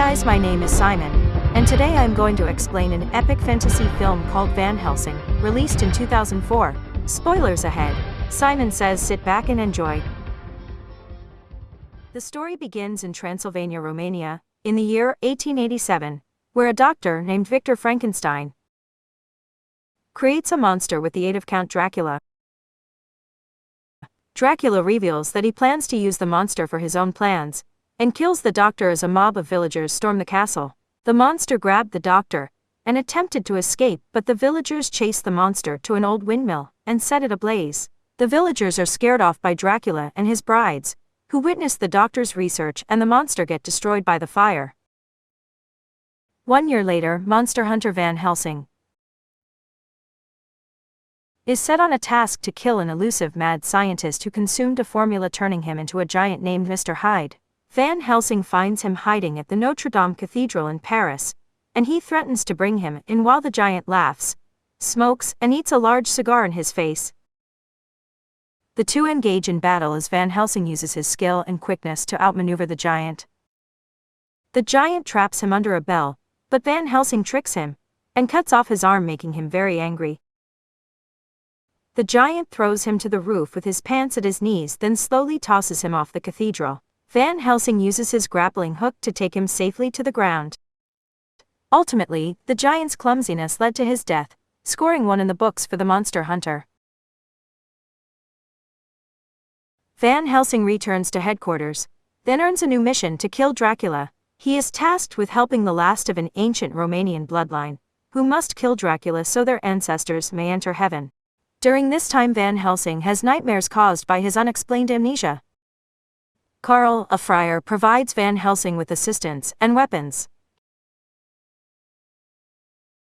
guys, my name is Simon, and today I'm going to explain an epic fantasy film called Van Helsing, released in 2004. Spoilers ahead. Simon says sit back and enjoy. The story begins in Transylvania, Romania, in the year 1887, where a doctor named Victor Frankenstein creates a monster with the aid of Count Dracula. Dracula reveals that he plans to use the monster for his own plans, and kills the doctor as a mob of villagers storm the castle. The monster grabbed the doctor and attempted to escape, but the villagers chased the monster to an old windmill and set it ablaze. The villagers are scared off by Dracula and his brides, who witness the doctor's research and the monster get destroyed by the fire. 1 year later, monster hunter Van Helsing is set on a task to kill an elusive mad scientist who consumed a formula, turning him into a giant named Mr. Hyde. Van Helsing finds him hiding at the Notre Dame Cathedral in Paris, and he threatens to bring him in while the giant laughs, smokes, and eats a large cigar in his face. The two engage in battle as Van Helsing uses his skill and quickness to outmaneuver the giant. The giant traps him under a bell, but Van Helsing tricks him and cuts off his arm, making him very angry. The giant throws him to the roof with his pants at his knees, then slowly tosses him off the cathedral. Van Helsing uses his grappling hook to take him safely to the ground. Ultimately, the giant's clumsiness led to his death, scoring 1 in the books for the monster hunter. Van Helsing returns to headquarters, then earns a new mission to kill Dracula. He is tasked with helping the last of an ancient Romanian bloodline, who must kill Dracula so their ancestors may enter heaven. During this time, Van Helsing has nightmares caused by his unexplained amnesia. Karl, a friar, provides Van Helsing with assistance and weapons.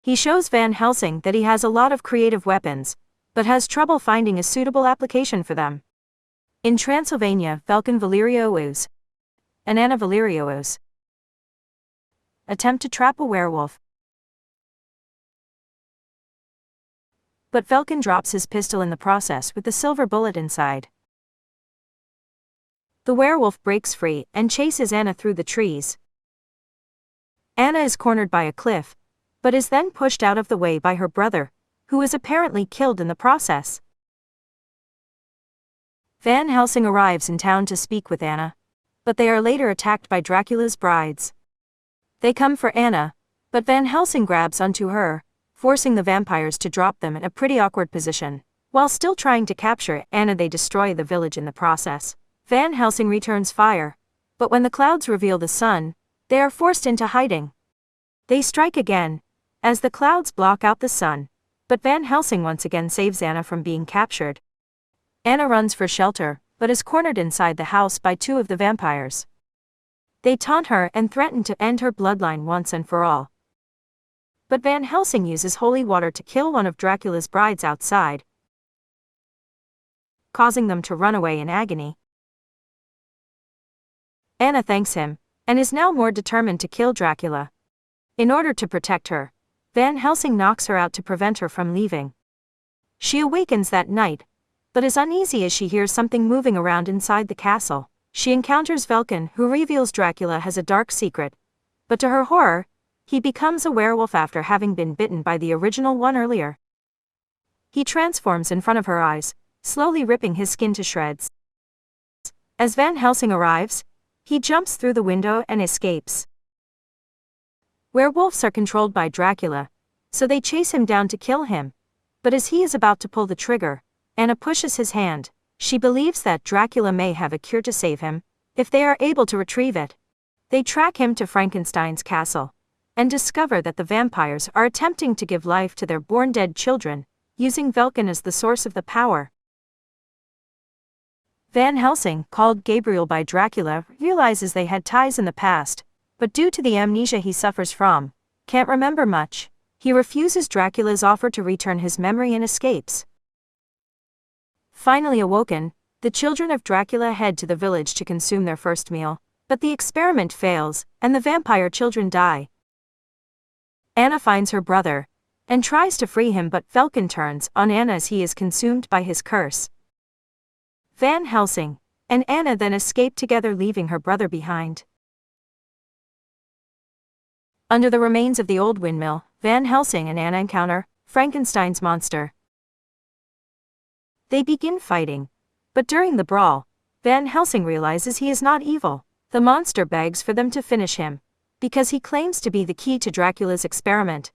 He shows Van Helsing that he has a lot of creative weapons, but has trouble finding a suitable application for them. In Transylvania, Velkin Valerios and Anna Valerios attempt to trap a werewolf, but Velkin drops his pistol in the process with the silver bullet inside. The werewolf breaks free and chases Anna through the trees. Anna is cornered by a cliff, but is then pushed out of the way by her brother, who is apparently killed in the process. Van Helsing arrives in town to speak with Anna, but they are later attacked by Dracula's brides. They come for Anna, but Van Helsing grabs onto her, forcing the vampires to drop them in a pretty awkward position. While still trying to capture Anna, they destroy the village in the process. Van Helsing returns fire, but when the clouds reveal the sun, they are forced into hiding. They strike again, as the clouds block out the sun, but Van Helsing once again saves Anna from being captured. Anna runs for shelter, but is cornered inside the house by 2 of the vampires. They taunt her and threaten to end her bloodline once and for all. But Van Helsing uses holy water to kill one of Dracula's brides outside, causing them to run away in agony. Anna thanks him, and is now more determined to kill Dracula. In order to protect her, Van Helsing knocks her out to prevent her from leaving. She awakens that night, but is uneasy as she hears something moving around inside the castle. She encounters Velkin, who reveals Dracula has a dark secret, but to her horror, he becomes a werewolf after having been bitten by the original one earlier. He transforms in front of her eyes, slowly ripping his skin to shreds. As Van Helsing arrives, he jumps through the window and escapes. Werewolves are controlled by Dracula, so they chase him down to kill him. But as he is about to pull the trigger, Anna pushes his hand. She believes that Dracula may have a cure to save him, if they are able to retrieve it. They track him to Frankenstein's castle, and discover that the vampires are attempting to give life to their born dead children, using Velkin as the source of the power. Van Helsing, called Gabriel by Dracula, realizes they had ties in the past, but due to the amnesia he suffers from, can't remember much. He refuses Dracula's offer to return his memory and escapes. Finally awoken, the children of Dracula head to the village to consume their first meal, but the experiment fails, and the vampire children die. Anna finds her brother, and tries to free him, but Velkin turns on Anna as he is consumed by his curse. Van Helsing and Anna then escape together, leaving her brother behind. Under the remains of the old windmill, Van Helsing and Anna encounter Frankenstein's monster. They begin fighting. But during the brawl, Van Helsing realizes he is not evil. The monster begs for them to finish him, because he claims to be the key to Dracula's experiment.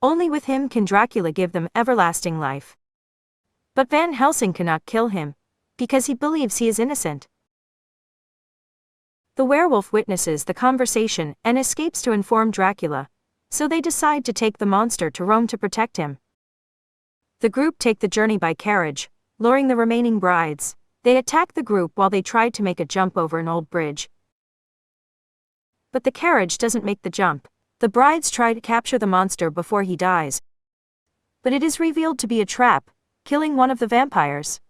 Only with him can Dracula give them everlasting life. But Van Helsing cannot kill him, because he believes he is innocent. The werewolf witnesses the conversation and escapes to inform Dracula, so they decide to take the monster to Rome to protect him. The group take the journey by carriage, luring the remaining brides. They attack the group while they try to make a jump over an old bridge. But the carriage doesn't make the jump. The brides try to capture the monster before he dies. But it is revealed to be a trap, killing one of the vampires.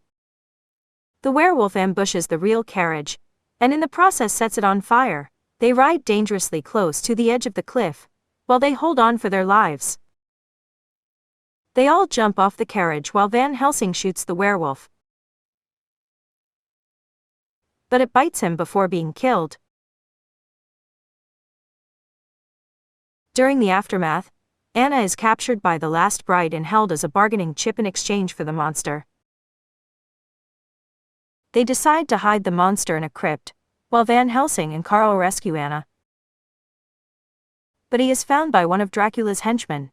The werewolf ambushes the real carriage, and in the process sets it on fire. They ride dangerously close to the edge of the cliff, while they hold on for their lives. They all jump off the carriage while Van Helsing shoots the werewolf. But it bites him before being killed. During the aftermath, Anna is captured by the last bride and held as a bargaining chip in exchange for the monster. They decide to hide the monster in a crypt, while Van Helsing and Carl rescue Anna. But he is found by one of Dracula's henchmen.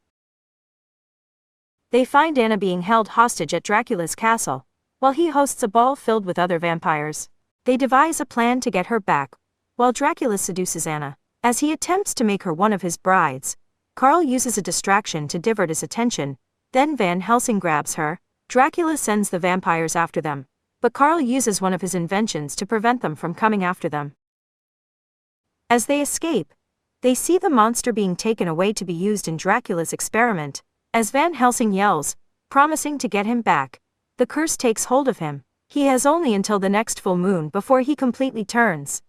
They find Anna being held hostage at Dracula's castle, while he hosts a ball filled with other vampires. They devise a plan to get her back, while Dracula seduces Anna. As he attempts to make her one of his brides, Carl uses a distraction to divert his attention. Then Van Helsing grabs her. Dracula sends the vampires after them, but Carl uses one of his inventions to prevent them from coming after them. As they escape, they see the monster being taken away to be used in Dracula's experiment. As Van Helsing yells, promising to get him back, the curse takes hold of him. He has only until the next full moon before he completely turns.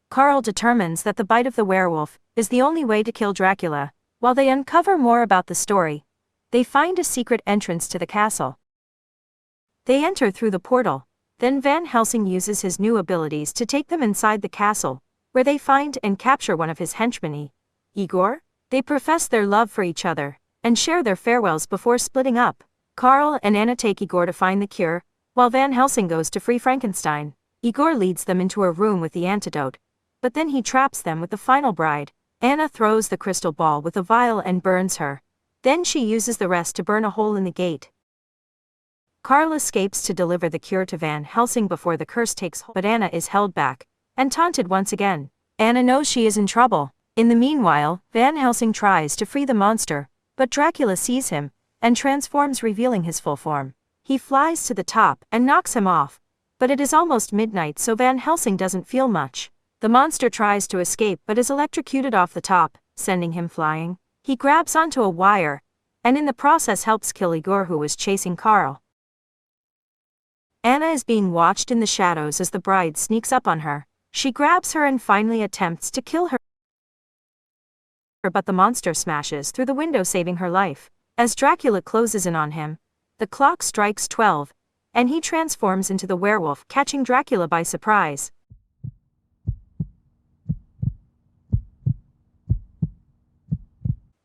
Carl determines that the bite of the werewolf is the only way to kill Dracula. While they uncover more about the story, they find a secret entrance to the castle. They enter through the portal. Then Van Helsing uses his new abilities to take them inside the castle, where they find and capture one of his henchmen, Igor. They profess their love for each other and share their farewells before splitting up. Carl and Anna take Igor to find the cure, while Van Helsing goes to free Frankenstein. Igor leads them into a room with the antidote, but then he traps them with the final bride. Anna throws the crystal ball with a vial and burns her. Then she uses the rest to burn a hole in the gate. Carl escapes to deliver the cure to Van Helsing before the curse takes hold, but Anna is held back and taunted once again. Anna knows she is in trouble. In the meanwhile, Van Helsing tries to free the monster, but Dracula sees him and transforms, revealing his full form. He flies to the top and knocks him off, but it is almost midnight, so Van Helsing doesn't feel much. The monster tries to escape but is electrocuted off the top, sending him flying. He grabs onto a wire, and in the process helps kill Igor, who was chasing Carl. Anna is being watched in the shadows as the bride sneaks up on her. She grabs her and finally attempts to kill her, but the monster smashes through the window, saving her life. As Dracula closes in on him, the clock strikes 12, and he transforms into the werewolf, catching Dracula by surprise.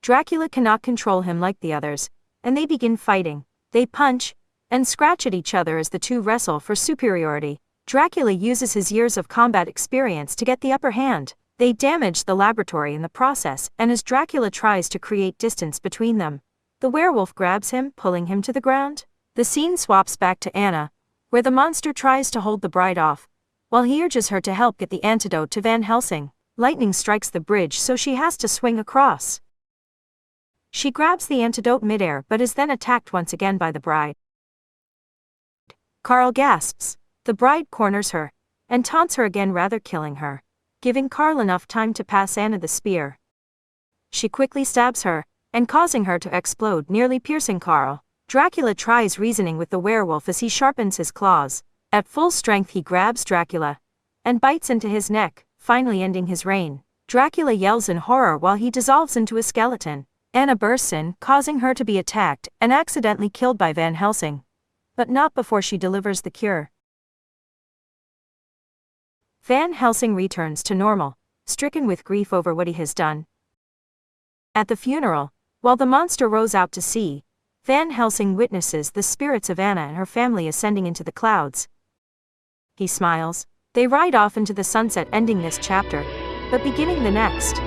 Dracula cannot control him like the others, and they begin fighting. They punch and scratch at each other as the two wrestle for superiority. Dracula uses his years of combat experience to get the upper hand. They damage the laboratory in the process, and as Dracula tries to create distance between them, the werewolf grabs him, pulling him to the ground. The scene swaps back to Anna, where the monster tries to hold the bride off, while he urges her to help get the antidote to Van Helsing. Lightning strikes the bridge, so she has to swing across. She grabs the antidote midair but is then attacked once again by the bride. Carl gasps. The bride corners her and taunts her again, rather killing her, giving Carl enough time to pass Anna the spear. She quickly stabs her and causing her to explode, nearly piercing Carl. Dracula tries reasoning with the werewolf as he sharpens his claws. At full strength he grabs Dracula and bites into his neck, finally ending his reign. Dracula yells in horror while he dissolves into a skeleton. Anna bursts in, causing her to be attacked and accidentally killed by Van Helsing, but not before she delivers the cure. Van Helsing returns to normal, stricken with grief over what he has done. At the funeral, while the monster rows out to sea, Van Helsing witnesses the spirits of Anna and her family ascending into the clouds. He smiles. They ride off into the sunset, ending this chapter, but beginning the next.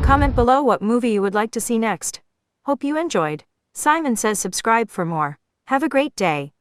Comment below what movie you would like to see next. Hope you enjoyed. Simon says subscribe for more. Have a great day.